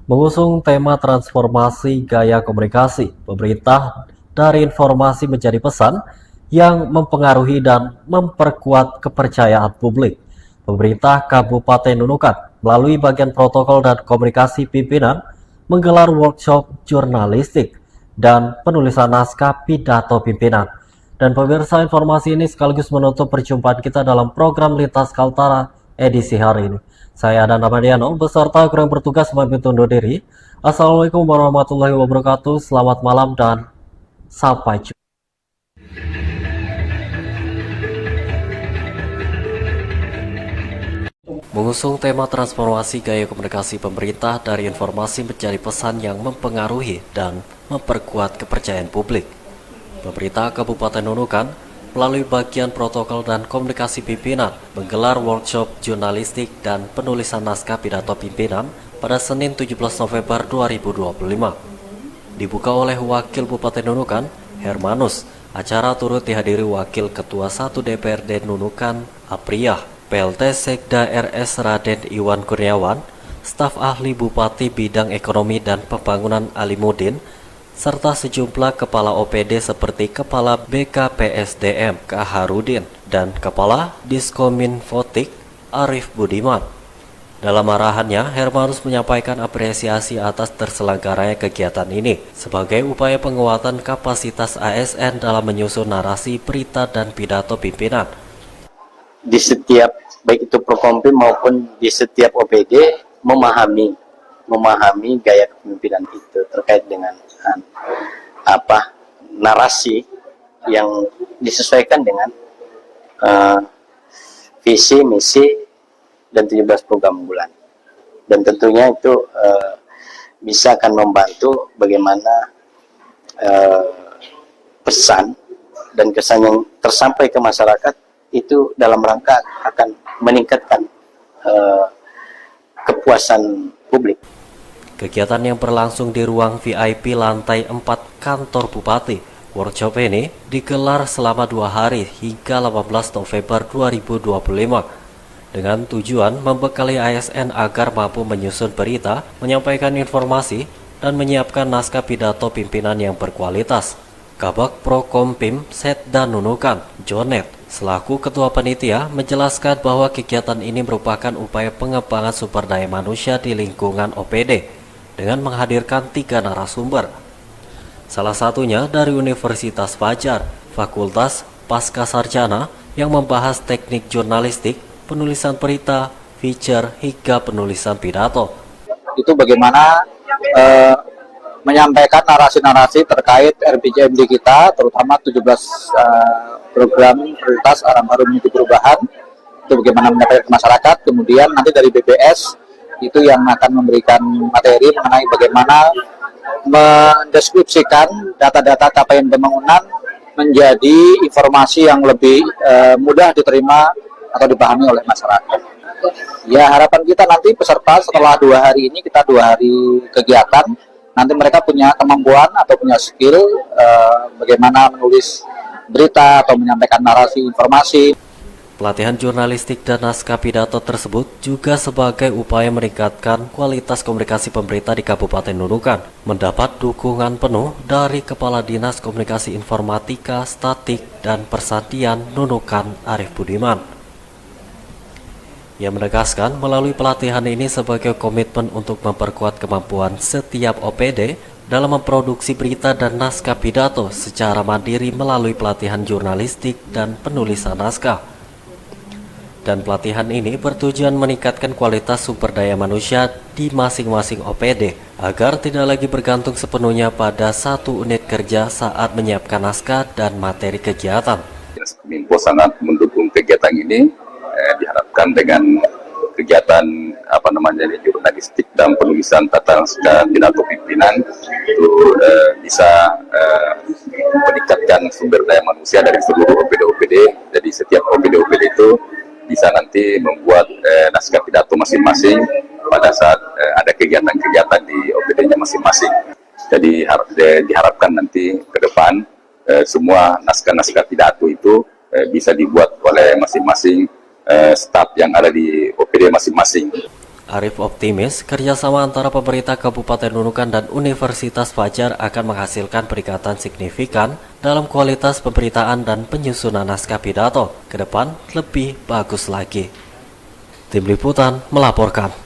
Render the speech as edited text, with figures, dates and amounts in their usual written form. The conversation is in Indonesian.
Mengusung tema transformasi gaya komunikasi, pemerintah dari informasi menjadi pesan yang mempengaruhi dan memperkuat kepercayaan publik. Pemerintah Kabupaten Nunukan melalui bagian protokol dan komunikasi pimpinan menggelar workshop jurnalistik dan penulisan naskah pidato pimpinan. Dan pemirsa, informasi ini sekaligus menutup perjumpaan kita dalam program Lintas Kaltara edisi hari ini. Saya Adana Madiano beserta kru yang bertugas pamit undur diri. Assalamualaikum warahmatullahi wabarakatuh. Selamat malam dan sampai jumpa. Mengusung tema transformasi gaya komunikasi pemerintah dari informasi menjadi pesan yang mempengaruhi dan memperkuat kepercayaan publik. Pemerintah Kabupaten Nunukan melalui bagian protokol dan komunikasi pimpinan menggelar workshop jurnalistik dan penulisan naskah pidato pimpinan pada Senin 17 November 2025. Dibuka oleh Wakil Bupati Nunukan, Hermanus. Acara turut dihadiri Wakil Ketua 1 DPRD Nunukan, Apriyah, PLT Sekda RS Raden Iwan Kurniawan, staf ahli Bupati Bidang Ekonomi dan Pembangunan Alimuddin, serta sejumlah kepala OPD seperti Kepala BKPSDM Kaharudin dan Kepala Diskominfotik Arif Budiman. Dalam arahannya, Hermanus menyampaikan apresiasi atas terselenggaranya kegiatan ini sebagai upaya penguatan kapasitas ASN dalam menyusun narasi, berita, dan pidato pimpinan. Di setiap, baik itu Prokompim maupun di setiap OPD, memahami gaya kepemimpinan itu terkait dengan narasi yang disesuaikan dengan visi, misi, dan 17 program unggulan. Dan tentunya itu bisa akan membantu bagaimana pesan dan kesan yang tersampai ke masyarakat itu dalam rangka akan meningkatkan kepuasan publik. Kegiatan yang berlangsung di ruang VIP lantai 4 kantor Bupati. Workshop ini digelar selama 2 hari hingga 18 November 2025 dengan tujuan membekali ASN agar mampu menyusun berita, menyampaikan informasi, dan menyiapkan naskah pidato pimpinan yang berkualitas. Kabak Prokompim Setda Nunukan, Jonet, selaku Ketua Panitia, menjelaskan bahwa kegiatan ini merupakan upaya pengembangan sumber daya manusia di lingkungan OPD dengan menghadirkan 3 narasumber. Salah satunya dari Universitas Fajar, Fakultas Pascasarjana yang membahas teknik jurnalistik, penulisan berita, feature, hingga penulisan pidato. Itu bagaimana menyampaikan narasi-narasi terkait RPJMD kita, terutama 17 program prioritas arah baru menuju perubahan, itu bagaimana menyampaikan ke masyarakat. Kemudian nanti dari BPS itu yang akan memberikan materi mengenai bagaimana mendeskripsikan data-data capaian pembangunan menjadi informasi yang lebih mudah diterima atau dipahami oleh masyarakat. Ya, harapan kita nanti peserta setelah 2 hari ini, kita 2 hari kegiatan, nanti mereka punya kemampuan atau punya skill bagaimana menulis berita atau menyampaikan narasi informasi. Pelatihan jurnalistik dan naskah pidato tersebut juga sebagai upaya meningkatkan kualitas komunikasi pemerintah di Kabupaten Nunukan, mendapat dukungan penuh dari Kepala Dinas Komunikasi Informatika, Statik, dan Persandian Nunukan Arif Budiman. Ia menegaskan melalui pelatihan ini sebagai komitmen untuk memperkuat kemampuan setiap OPD dalam memproduksi berita dan naskah pidato secara mandiri melalui pelatihan jurnalistik dan penulisan naskah. Dan pelatihan ini bertujuan meningkatkan kualitas sumber daya manusia di masing-masing OPD agar tidak lagi bergantung sepenuhnya pada satu unit kerja saat menyiapkan naskah dan materi kegiatan. Kominfo sangat mendukung kegiatan ini, diharapkan dengan kegiatan jurnalistik dan penulisan tata naskah pidato pimpinan itu bisa meningkatkan sumber daya manusia dari seluruh OPD-OPD. Jadi setiap OPD-OPD itu bisa nanti membuat naskah pidato masing-masing pada saat ada kegiatan-kegiatan di OPD-nya masing-masing. Jadi diharapkan nanti ke depan semua naskah-naskah pidato itu bisa dibuat oleh masing-masing staf yang ada di OPD masing-masing. Arif optimis kerjasama antara pemerintah Kabupaten Nunukan dan Universitas Fajar akan menghasilkan peningkatan signifikan dalam kualitas pemberitaan dan penyusunan naskah pidato ke depan lebih bagus lagi. Tim Liputan melaporkan.